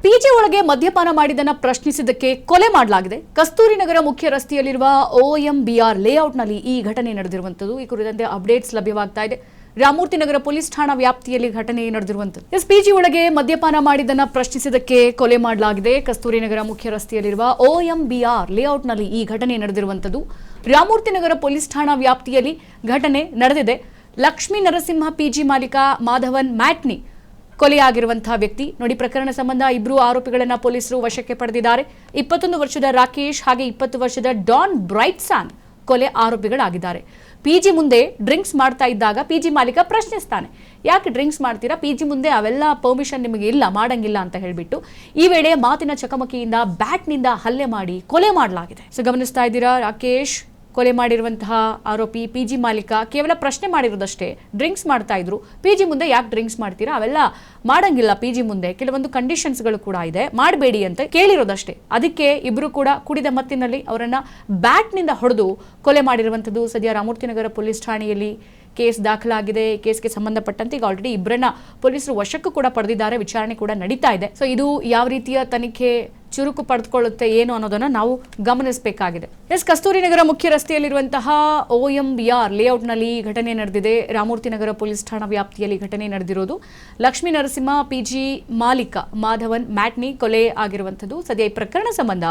PG ಒಳಗೆ ಮದ್ಯಪಾನ ಮಾಡಿದ್ದನ್ನ ಪ್ರಶ್ನಿಸಿದ್ದಕ್ಕೆ ಕೊಲೆ ಮಾಡಲಾಗಿದೆ. ಕಸ್ತೂರಿ ನಗರ ಮುಖ್ಯ ರಸ್ತೆಯಲ್ಲಿರುವ OMBR ಲೇಔಟ್ನಲ್ಲಿ ಈ ಘಟನೆ ನಡೆದಿರುವಂತದ್ದು. ಈ ಕುರಿತಂತೆ ಅಪ್ಡೇಟ್ಸ್ ಲಭ್ಯವಾಗ್ತಾ ಇದೆ. ರಾಮಮೂರ್ತಿ ನಗರ ಪೊಲೀಸ್ ಠಾಣಾ ವ್ಯಾಪ್ತಿಯಲ್ಲಿ ಘಟನೆ ನಡೆದಿರುವಂತದ್ದು. ಪಿಜಿ ಒಳಗೆ ಮದ್ಯಪಾನ ಮಾಡಿದ್ದನ್ನ ಪ್ರಶ್ನಿಸಿದ್ದಕ್ಕೆ ಕೊಲೆ ಮಾಡಲಾಗಿದೆ. ಕಸ್ತೂರಿ ನಗರ ಮುಖ್ಯ ರಸ್ತೆಯಲ್ಲಿರುವ OMBR ಲೇಔಟ್ನಲ್ಲಿ ಈ ಘಟನೆ ನಡೆದಿರುವಂತದ್ದು. ರಾಮಮೂರ್ತಿ ನಗರ ಪೊಲೀಸ್ ಠಾಣಾ ವ್ಯಾಪ್ತಿಯಲ್ಲಿ ಘಟನೆ ನಡೆದಿದೆ. ಲಕ್ಷ್ಮೀ ನರಸಿಂಹ ಪಿಜಿ ಮಾಲೀಕ ಮಾಧವನ್ ಮ್ಯಾಟ್ನಿ ಕೊಲೆಯಾಗಿರುವಂತಹ ವ್ಯಕ್ತಿ ನೋಡಿ. ಪ್ರಕರಣ ಸಂಬಂಧ ಇಬ್ಬರು ಆರೋಪಿಗಳನ್ನ ಪೊಲೀಸರು ವಶಕ್ಕೆ ಪಡೆದಿದ್ದಾರೆ. 21 ವರ್ಷದ ರಾಕೇಶ್ ಹಾಗೆ 20 ವರ್ಷದ ಡಾನ್ ಬ್ರೈಟ್ಸಾನ್ ಕೊಲೆ ಆರೋಪಿಗಳಾಗಿದ್ದಾರೆ. ಪಿಜಿ ಮುಂದೆ ಡ್ರಿಂಕ್ಸ್ ಮಾಡ್ತಾ ಇದ್ದಾಗ ಪಿಜಿ ಮಾಲೀಕ ಪ್ರಶ್ನಿಸ್ತಾನೆ, ಯಾಕೆ ಡ್ರಿಂಕ್ಸ್ ಮಾಡ್ತೀರಾ, ಪಿಜಿ ಮುಂದೆ ಅವೆಲ್ಲ ಪರ್ಮಿಷನ್ ನಿಮಗೆ ಇಲ್ಲ, ಮಾಡಂಗಿಲ್ಲ ಅಂತ ಹೇಳ್ಬಿಟ್ಟು ಈ ವೇಳೆ ಮಾತಿನ ಚಕಮಕಿಯಿಂದ ಬ್ಯಾಟ್ನಿಂದ ಹಲ್ಲೆ ಮಾಡಿ ಕೊಲೆ ಮಾಡಲಾಗಿದೆ. ಸೊ ಗಮನಿಸ್ತಾ ಇದ್ದೀರಾ, ರಾಕೇಶ್ ಕೊಲೆ ಮಾಡಿರುವಂತಹ ಆರೋಪಿ ಪಿಜಿ ಮಾಲೀಕ ಕೇವಲ ಪ್ರಶ್ನೆ ಮಾಡಿರೋದಷ್ಟೇ. ಡ್ರಿಂಕ್ಸ್ ಮಾಡ್ತಾ ಇದ್ರು, ಪಿಜಿ ಮುಂದೆ ಯಾಕೆ ಡ್ರಿಂಕ್ಸ್ ಮಾಡ್ತೀರಾ, ಅವೆಲ್ಲ ಮಾಡಂಗಿಲ್ಲ, ಪಿಜಿ ಮುಂದೆ ಕೆಲವೊಂದು ಕಂಡೀಷನ್ಸ್ಗಳು ಕೂಡ ಇದೆ, ಮಾಡಬೇಡಿ ಅಂತ ಕೇಳಿರೋದಷ್ಟೇ. ಅದಕ್ಕೆ ಇಬ್ರು ಕೂಡ ಕುಡಿದ ಮತ್ತಿನಲ್ಲಿ ಅವರನ್ನ ಬ್ಯಾಟ್ನಿಂದ ಹೊಡೆದು ಕೊಲೆ ಮಾಡಿರುವಂಥದ್ದು. ಸದ್ಯ ರಾಮಮೂರ್ತಿ ನಗರ ಪೊಲೀಸ್ ಠಾಣೆಯಲ್ಲಿ ಕೇಸ್ ದಾಖಲಾಗಿದೆ. ಕೇಸ್ಗೆ ಸಂಬಂಧಪಟ್ಟಂತೆ ಈಗ ಆಲ್ರೆಡಿ ಇಬ್ಬರನ್ನ ಪೊಲೀಸರು ವಶಕ್ಕೂ ಕೂಡ ಪಡೆದಿದ್ದಾರೆ. ವಿಚಾರಣೆ ಕೂಡ ನಡೀತಾ ಇದೆ. ಸೊ ಇದು ಯಾವ ರೀತಿಯ ತನಿಖೆ ಚುರುಕು ಪಡೆದುಕೊಳ್ಳುತ್ತೆ ಏನು ಅನ್ನೋದನ್ನ ನಾವು ಗಮನಿಸಬೇಕಾಗಿದೆ. ಕಸ್ತೂರಿ ನಗರ ಮುಖ್ಯ ರಸ್ತೆಯಲ್ಲಿರುವಂತಹ OMBR ಲೇಔಟ್ನಲ್ಲಿ ಘಟನೆ ನಡೆದಿದೆ. ರಾಮಮೂರ್ತಿ ನಗರ ಪೊಲೀಸ್ ಠಾಣಾ ವ್ಯಾಪ್ತಿಯಲ್ಲಿ ಘಟನೆ ನಡೆದಿರೋದು. ಲಕ್ಷ್ಮೀ ನರಸಿಂಹ ಪಿಜಿ ಮಾಲೀಕ ಮಾಧವನ್ ಮ್ಯಾಟ್ನಿ ಕೊಲೆ ಆಗಿರುವಂಥದ್ದು. ಸದ್ಯ ಈ ಪ್ರಕರಣ ಸಂಬಂಧ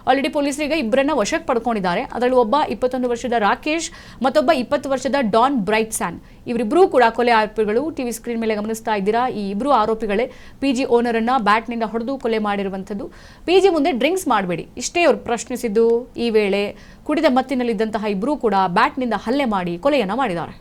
ಆಲ್ರೆಡಿ ಪೊಲೀಸರಿಗೆ ಇಬ್ಬರನ್ನ ವಶಕ್ಕೆ ಪಡ್ಕೊಂಡಿದ್ದಾರೆ. ಅದರಲ್ಲಿ ಒಬ್ಬ 21 ವರ್ಷದ ರಾಕೇಶ್, ಮತ್ತೊಬ್ಬ 20 ವರ್ಷದ ಡಾನ್ ಬ್ರೈಟ್ಸಾನ್, ಇವರಿಬ್ಬರೂ ಕೂಡ ಕೊಲೆ ಆರೋಪಿಗಳು. ಟಿವಿ ಸ್ಕ್ರೀನ್ ಮೇಲೆ ಗಮನಿಸ್ತಾ ಇದ್ದೀರಾ, ಈ ಇಬ್ಬರು ಆರೋಪಿಗಳೇ ಪಿಜಿ ಓನರ್ ಅನ್ನ ಬ್ಯಾಟ್ನಿಂದ ಹೊಡೆದು ಕೊಲೆ ಮಾಡಿರುವಂಥದ್ದು. ಪಿಜಿ ಮುಂದೆ ಡ್ರಿಂಕ್ಸ್ ಮಾಡಬೇಡಿ ಇಷ್ಟೇ ಅವರು ಪ್ರಶ್ನಿಸಿದ್ದು. ಈ ವೇಳೆ ಕುಡಿದ ಮತ್ತಿನಲ್ಲಿದ್ದಂತಹ ಇಬ್ಬರೂ ಕೂಡ ಬ್ಯಾಟ್ನಿಂದ ಹಲ್ಲೆ ಮಾಡಿ ಕೊಲೆಯನ್ನ ಮಾಡಿದ್ದಾರೆ.